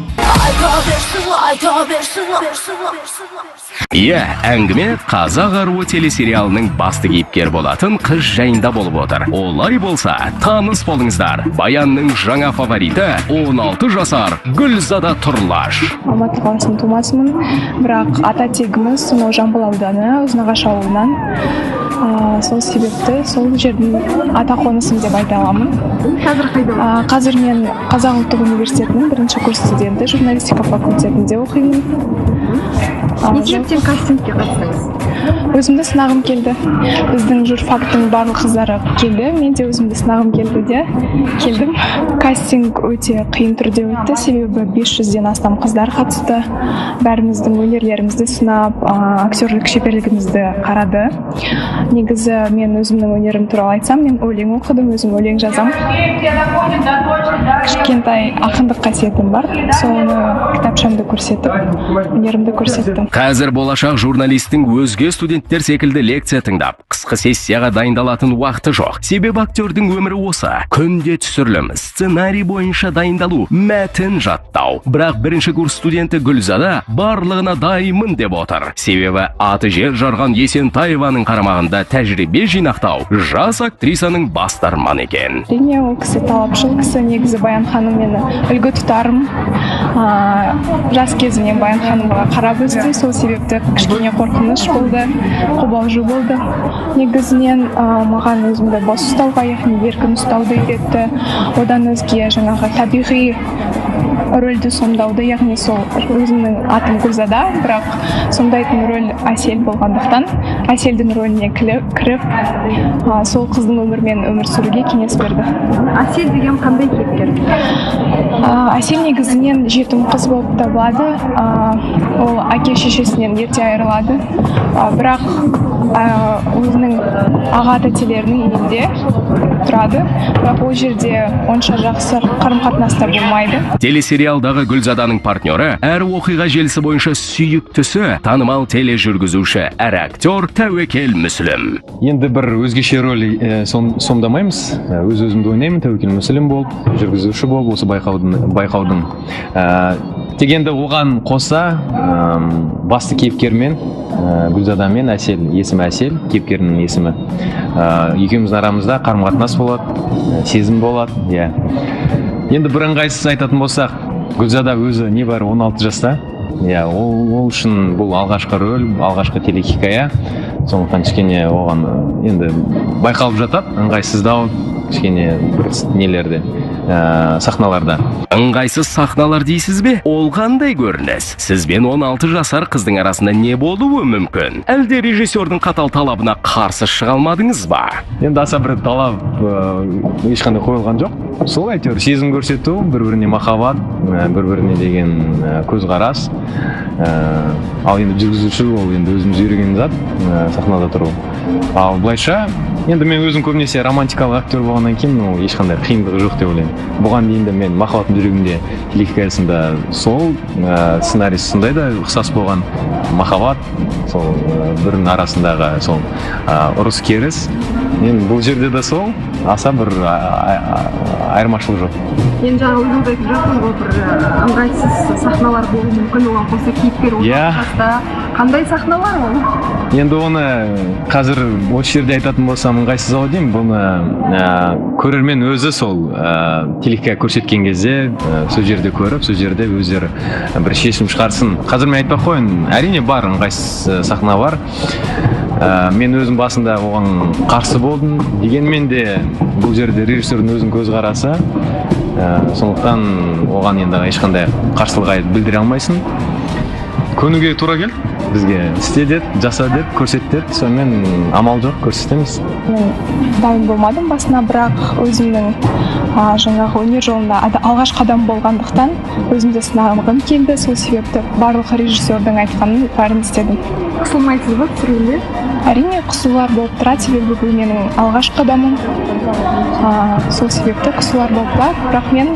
Иә, әңгіме Қазақ аруы телесериалының басты кейіпкер болатын қыз жайында болып отыр. Олай болса, таныс болыңыздар. Баянның жаңа фавориті 16 жасар Гүлзада Тұрлаш. Алматы қаласының тумасымын, бірақ ата тегіміз сонау Жамбыл ауданы, Ұзынағаш ауылынан. Сол себепті сол жердің ата қонысым деп айта аламын. Қазір қайда? Қазір мен Қазақ ұлттық университетінің 1-ші курс студенті, журналистика факультетінде оқимын. Не себептен кастингке қатыстыңыз? Өзімді сынағым келді. Біздің журфактың барлық қыздары келді. Мен де өзімді сынағым келді де келдім. Кастинг өте қиын түрде өтті, себебі 500-ден астам қыздар қатысты. Бәріміздің өнерлерімізді сынап, актерлік шеберлігімізді қарады. Негізі мен өзімнің өнерім туралы айтсам, мен өлең оқыдым, өзім өлең жазам. Кішкентай ақындық қасиетім бар. Соны кітапшамды көрсетіп, өнерімді көрсеттім. Қазір болашақ журналистің өзге студенттер секілді лекция тыңдап, қысқы сессияға дайындалатын уақыты жоқ. Себебі актердің өмірі осы. Күнде түсірілім, сценарий бойынша дайындалу, мәтін жаттау. Бірақ 1-ші курс студенті Гүлзада барлығына дайынмын деп отыр. Себебі аты жер жарған Есентаеваның қарамағында тәжірибе жинақтау жас актрисаның басты арманы екен. Әрине, ол кісі талапшыл кісі, негізі Баян ханым мені үлгі тұтарым. Жас кезімнен Баян ханымға қарап өсті, сол себепті кішкене қорқыныш болды, қобалжу болды. Негізінен маған өзімді бос ұстауға, яғни еркін ұстауды үйретті. Одан өзге жаңағы табиғи рөлді сомдауды, яғни сол өзімнің атым Гүлзада, бірақ сомдайтын рөл Әсел болғандықтан Әселдің рөліне кіріп сол қыздың өмірмен өмір сүруге кеңес берді. Әсел деген қандай кейіпкер? Әсел негізінен жетім қыз болып табылады. Ол әке шешесінен ерте айырылады, бірақ өзінің аға тәтелерінің үйінде тұрады, бірақ ол жерде онша жақсы қарым-қатынаста болмайды. Телесериалдағы Гүлзаданың партнері әр оқиға желісі бойынша сүйіктісі, танымал тележүргізуші, әр актер Тәуекел Мүсілім. Енді бір өзгеше рөл сомдамаймыз. Өз-өзімді ойнаймын, Тәуекел Мүсілім болып, жүргізуші болып, осы байқаудың. Тек енді оған қоса басты кейіпкермен, Гүлзадамен Әсел, есімі Әсел, кейіпкерінің есімі. Екеуміздің арамызда қарым-қатынас болады, сезім болады. Енді бір ыңғайсыз айтатын болсақ, Гүлзада өзі небәрі 16 жаста. Ол үшін бұл алғашқы рөл, алғашқы телехикая. Сондықтан кішкене оған енді байқалып жатады, ыңғайсыздау кішкене бір нелерде, сахналарда. Ыңғайсыз сахналар дейсіз бе? Ол қандай көрініс? Сізбен 16 жасар қыздың арасында не болуы мүмкін? Әлде режиссердің қатал талабына қарсы шыға алмадыңыз ба? Енді аса бір талап ешқандай қойылған жоқ. Сол әйтеуір сезім көрсету, бір-біріне махаббат, бір-біріне деген көзқарас. Ал енді жүргізуші ол енді өзіміз үйреген зат, сахнада тұру. Ал былайша, енді мен өзім көбінесе романтикалық актер болғаннан кейін ешқандай қиындығы жоқ деп ойлаймын. Бұған дейін де мен махаббаттың жүрегінде телехикаясында сол сценарийсі сондай да ұқсас болған махаббат, сол бірінің арасындағы сол ұрыс керіс. Мен бұл жерде де сол аса бір айырмашылық жоқ. Енді жаңа өзіңіз айтып жатырсыз ғой, бір ыңғайсыз сахналар болуы мүмкін, оған қоса кейіпкер 16 жаста. Қандай сахналар ол? Енді оны қазір осы жерде айтатын болсам ыңғайсыз ау деймін. Бұны көрермен өзі сол телехикая көрсеткен кезде сол жерде көріп, сол жерде өздері бір шешім шығарсын. Қазір мен айтпақ қойын, әрине бар ыңғайсыз сахна бар. Мен өзім басында оған қарсы болдым. Дегенмен де бұл жерде режиссердің өзінің көзқарасы. Сондықтан оған енді ешқандай қарсылық білдіре алмайсың. Көнуге тура келді. Бізге істе деді, жаса деді, көрсет деді. Сонымен амал жоқ, көрсетеміз. Мен дайын болмадым басына, бірақ өзімнің жаңағы өнер жолында алғашқы қадам болғандықтан өзімді сынағым келді. Сол себепті барлық режиссердің айтқанын бәрін істедім. Қысылмайсыз ба түсіруде? Әрине қысылулар болып тұрады, себебі бұл менің алғашқы қадамым. Сол себепті қысылулар болып тұрады, бірақ мен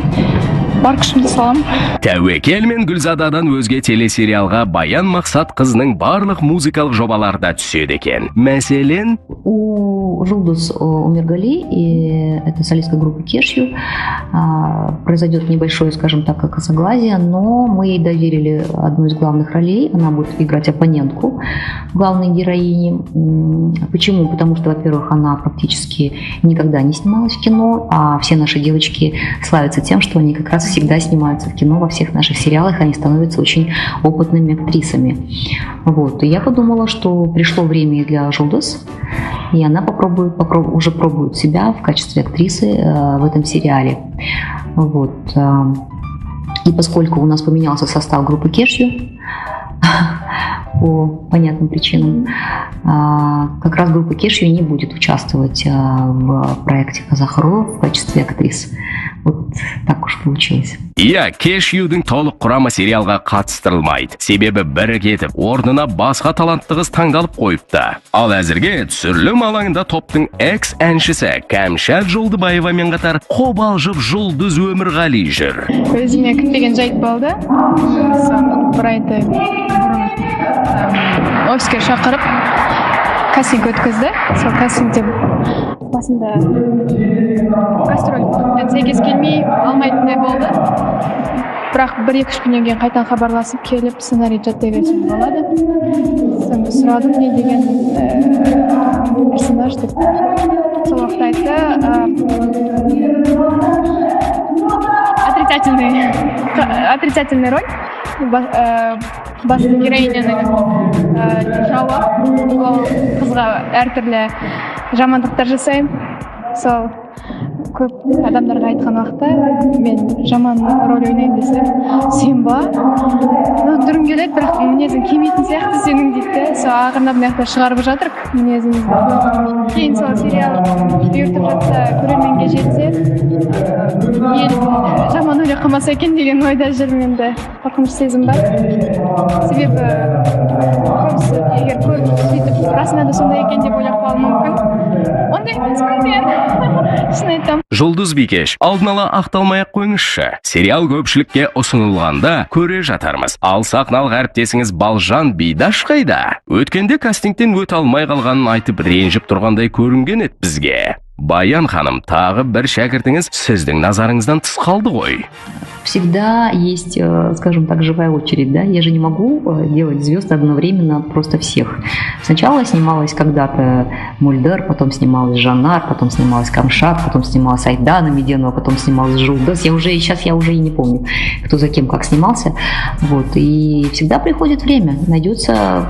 бар күшімді салам. Тәуекел мен Гүлзададан өзге телесериалға Баян Мақсат қызының барлық музыкалық жобаларда түседі екен. Мәселен, у Жулдус Умиргали, и это солистка группы Кешью, произойдет небольшое, скажем так, косоглазие, но мы ей доверили одну из главных ролей. Она будет играть оппонентку главной героини. Почему? Потому что, во-первых, она практически никогда не снималась в кино, а все наши девочки славятся тем, что они как раз всегда снимаются в кино, во всех наших сериалах, они становятся очень опытными актрисами. Вот. И я подумала, что пришло время для Жулдус, и она уже пробует себя в качестве актрисы в этом сериале. Вот. И поскольку у нас поменялся состав группы Кешью, по понятным причинам, как раз группа Кешью не будет участвовать в проекте Казахру в качестве актрис. Вот так уж получилось. Кешьюдің толық құрамы сериалға қатыстырылмайды. Себебі бірі кетіп, орнына басқа талантты қыз таңдалып қойыпты. Ал әзірге түсірілім алаңында топтың экс-әншісі Кәмшат Жолдыбаевамен қатар қобалжып Жұлдыз Өмірғали жүр. Өзіме күтпеген жайт болды. Бір айты офиске шақырып кастинг өткізді. Сол кастингте басында гастроль сәйкес келмей алмайтындай болды. Бірақ 1-2 күннен кейін қайтадан хабарласып келіп, сценарий жаттай берсең болады. Сонда сұрадым, не деген персонаж деп. Сол уақытта айтты, отрицательный роль. Басты героиняның жауы, қызға әртүрлі жамандықтар жасаймын. Сол көп адамдарға айтқан уақытта мен жаман роль ойнаймын десем сен ба ну түрің келеді бірақ мінезің келмейтін сияқты сенің дейді де сол ақырындап мына жақта шығарып жатырмық мінезімізді кейін сол сериал бұйыртып жатса көрерменге жетсе ел жаман ойлай қалмаса екен деген ойда жүрмін енді қорқыныш сезім бар себебі көбісі егер көріп сөйтіп расында да сондай екен деп ойлап қалуы мүмкін ондай емеспін мен шын айтамын. Жұлдыз Бикеш, алдын ала ақталмай ақ қойыңызшы. Сериал көпшілікке ұсынылғанда көре жатармыз. Ал сахналық әріптесіңіз Балжан Бидаш қайда? Өткенде кастингтен өте алмай қалғанын айтып ренжіп тұрғандай көрінген еді бізге. Баян ханым, тағы бір шәкіртіңіз сіздің назарыңыздан тыс қалды ғой. Всегда есть, скажем так, живая очередь, да? Я же не могу делать звезд одновременно просто всех. Сначала снималась когда-то Мульдер, потом снималась Жанар, потом снималась Камшат, потом снималась Айдана Меденова, потом снималась Жулдос. Сейчас я уже и не помню, кто за кем как снимался. Вот. И всегда приходит время.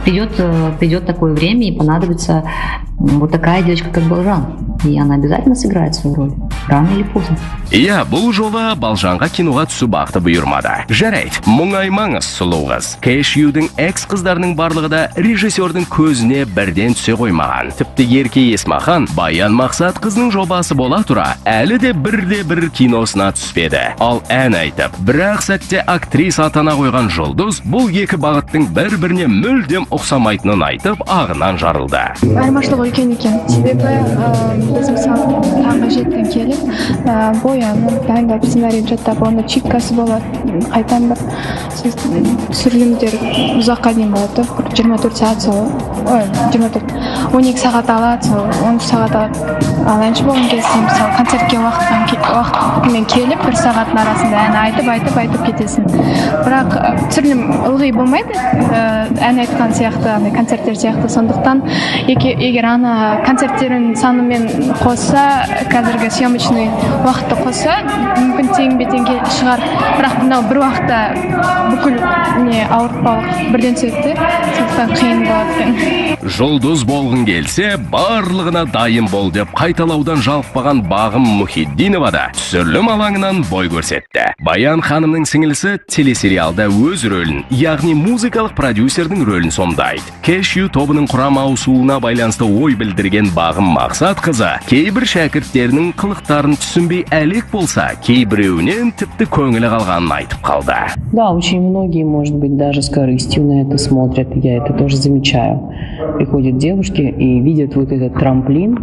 Придет такое время и понадобится вот такая девочка, как Балжан. И она обязательно сыграет свою роль. Рано или поздно. Иә, бұл жолы Балжанға киноға түсу бақты бұйырмады. Жарайды, мұңаймаңыз сұлу қыз. Кэш-юдің экс-қыздарының барлығы да режиссердің көзіне бірден түсе қоймаған. Тіпті Ерке Есмахан Баян Мақсат қызының жобасы бола тұра, әлі де бір киносына түспеді. Ал ән айтып, бірақ сәтте актриса атана қойған Жұлдыз бұл екі бағыттың бір-біріне мүлдем ұқсамайтынын айтып, ағынан жарылды. Айырмашылығы үлкен екен. Себебі біз мысалы таңғы 7-тен келіп, боянып, дайындап, сценарий жаттап, оны читкасы болады. Қайтан бір түсірілімдер ұзаққа дейін болады. 24 сағат сол. 12 сағат алады, сол 13 сағат алады. Ал әнші болған кезде мысалы концертке уақытымен келіп, 1 сағаттың арасында ән айтып кетесің. Бірақ түсірілім ылғи болмайды. Ән айтқан сияқты, концерттер сияқты. Сондықтан егер ана концерттерін санымен қосса, қазіргі съемочный уақытты қосса, мүмкін тең-бетең шығар. Бірақ мынау бір уақытта бүкіл ауыртпалық бірден түседі, сондықтан қиын болады екен. Жұлдыз болғың келсе, барлығына дайын бол деп қайталаудан жалықпаған Бағым Мұхиддинова да түсірілім алаңынан бой көрсетті. Баян ханымның сіңілісі телесериалда өз рөлін, яғни музыкалық продюсердің рөлін сомдайды. Кэш-ю тобының құрам ауысуына байланысты ой білдірген Бағым Мақсат қызы кейбір шәкірттерінің қылықтарын түсінбей әлек болса, кейбіреуінен тіпті көңілі қалғанын айтып қалды. Да, очень многие, может быть, даже с корыстью на это смотрят, я это тоже замечаю. Приходят девушки и видят вот этот трамплин,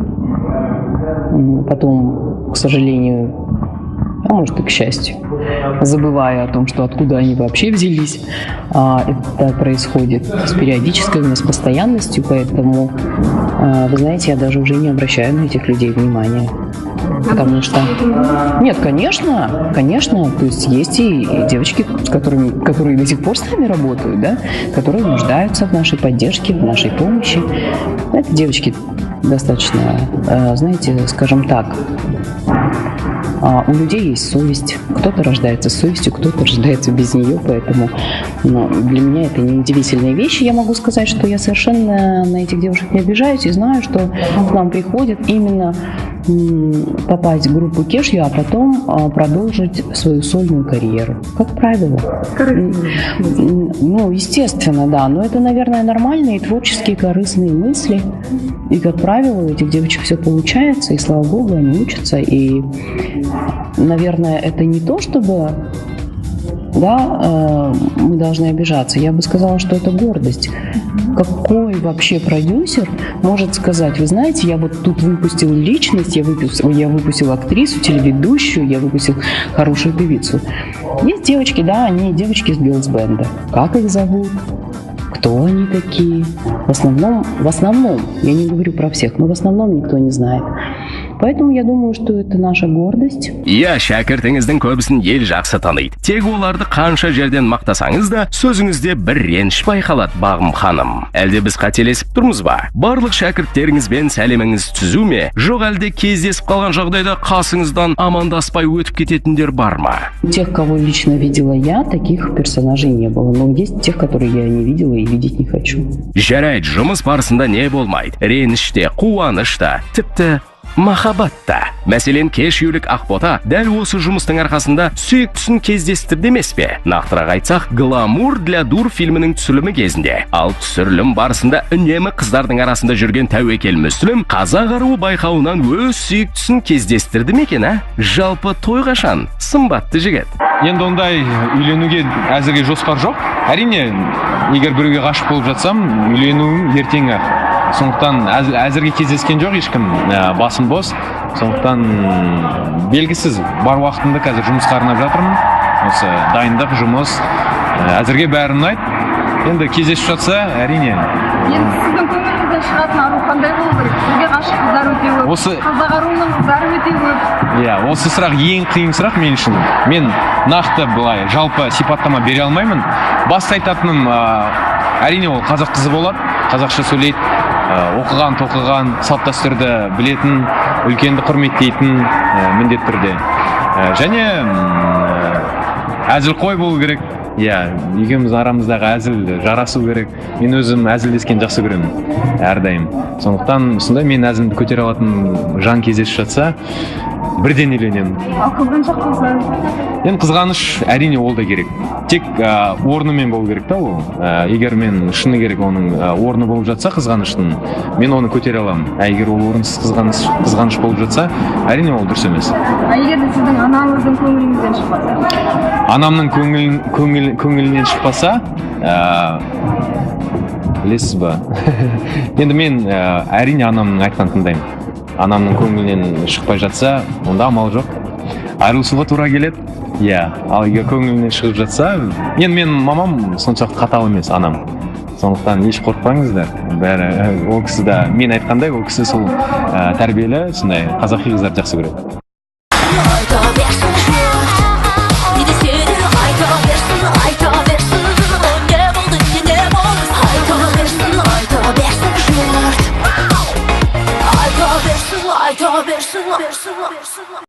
потом, к сожалению, а может и к счастью, забывая о том, что откуда они вообще взялись. Это происходит с периодической, с постоянностью, поэтому, вы знаете, я даже уже не обращаю на этих людей внимания. Потому что... Нет, конечно, то есть есть и девочки, которые до сих пор с нами работают, да, которые нуждаются в нашей поддержке, в нашей помощи. Это девочки достаточно, знаете, скажем так, у людей есть совесть. Кто-то рождается с совестью, кто-то рождается без нее, поэтому для меня это не удивительные вещи. Я могу сказать, что я совершенно на этих девушек не обижаюсь и знаю, что к нам приходят именно попасть в группу Кэш-ю, а потом продолжить свою сольную карьеру. Как правило. Ну, естественно, да. Но это, наверное, нормальные творческие корыстные мысли. И, как правило, у этих девочек все получается, и, слава богу, они учатся. И, наверное, это не то, чтобы... Да, мы должны обижаться. Я бы сказала, что это гордость. Какой вообще продюсер может сказать: вы знаете, я вот тут выпустил личность, я выпустил актрису, телеведущую, я выпустил хорошую певицу. Есть девочки, да, они девочки из Биллс-бенда. Как их зовут? Кто они такие? В основном, я не говорю про всех, но в основном никто не знает. Поэтому я думаю, что это наша гордость. Иә, шәкіртіңіздің көбісін ел жақсы таниды. Тек оларды қанша жерден мақтасаңыз да, сөзіңізде бір реніш байқалады, Бағым ханым. Әлде біз қателесіп тұрмыз ба? Барлық шәкірттеріңізбен сәлеміңіз түзу ме? Жоқ, әлде кездесіп қалған жағдайда қасыңыздан амандаспай өтіп кететіндер бар ма? Тех, кого лично видела я, таких персонажей не было. Но есть тех, которые я не видела и видеть не хочу. Жарайды, жұмыс барысында не болмайды? Реніш те, қуаныш та, тіпті махаббат та. Мәселен, кеш үйлік Ақбота дәл осы жұмыстың арқасында сүйіктісін кездестірді емес пе? Нақтырақ айтсақ, «Гламур для дур» фильмінің түсірілімі кезінде. Ал түсірілім барысында үнемі қыздардың арасында жүрген тәуекел Мүсілім қазақ аруы байқауынан өз сүйіктісін кездестірді ме екен, а? Жалпы той қашан? Сымбатты жігіт. Енді ондай үйленуге әзірге жоспар жоқ. Әрине, егер біреуге ғашық болып жатсам, үйленуім ертең ақ. Сондықтан әзірге кездескен жоқ ешкім, басым бос. Сондықтан белгісіз, бар уақытымды қазір жұмысқа арнап жатырмын. Осы дайындық, жұмыс, әзірге бәрі ұнайды. Енді кездесіп жатса, әрине. Енді сіздің көңіліңізден шығатын ару қандай болу керек? Сізге ғашық қыздар өте көп, қазақ аруының қыздары өте көп. Иә, осы сұрақ ең қиын сұрақ мен үшін. Мен нақты былай жалпы сипаттама бере алмаймын. Басты айтатыным, әрине ол қазақ қызы болады, қазақша сөйлейді. Оқыған, тоқыған, салт дәстүрді білетін, үлкенді құрметтейтін міндетті түрде. Және әзілқой болу керек. Иә, екеуміз арамыздағы әзіл жарасу керек. Мен өзім әзілдескен жақсы көремін әрдайым. Сондықтан сонда мен әзілімді көтере алатын жан кездесіп жатса, бірден үйленемін. Ал қызғаншақ болса? Енді қызғаныш әрине ол да керек. Тек орнымен болу керек та ол. Егер мен шыны керек оның орны болып жатса қызғаныштың, мен оны көтере аламын. Егер ол орынсыз қызғаныш болып жатса, әрине ол дұрыс емес. Егер де сіздің анаңыздың көңіліңізден шықпаса? Анамның көңілінен шықпаса, білесіз ба? Енді мен әрине анамның айтқанын тыңдаймын. Анамның көңілінен шықпай жатса, онда амал жоқ. Айырылысуға тура келеді. Иә, ал егер көңілінен шығып жатса, енді менің мамам соншалықты қатал емес, анам. Сондықтан еш қорықпаңыздар. Бәрі ол кісі де мен айтқандай, ол кісі сол тәрбиелі, сондай қазақи қыздарды жақсы көреді.